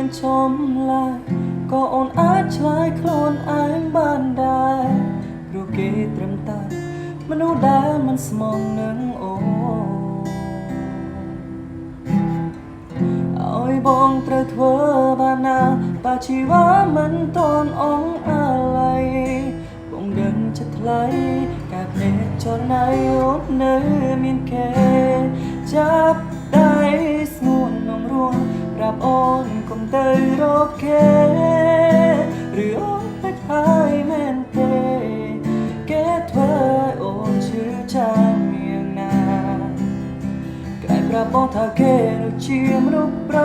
មានชมឡាយក៏អូនអាចឆ្លើយខ្លួនឯងបានដែរព្រោះគេត្រឹមតែមនុស្សដែលមិនស្មងនឹងអូនឲ្យបងត្រូវធ្វើបែបណាបើជីវ៉ាមិនតន់អងអាឡ័យបងដឹងចិត្តថ្លៃកាភ្នែកចរណៃអូននៅមានគេចាប់ដៃស្ងួននំរួនប្រាប់អូនកុំទៅរកគេឬអូនភ្លេចហើយមែនទេគេធ្វើឲ្យអូនឈឺចាំយ៉ាងណា ក្លែងប្រាប់បងថាគេនោះជាមនុស្សប្រ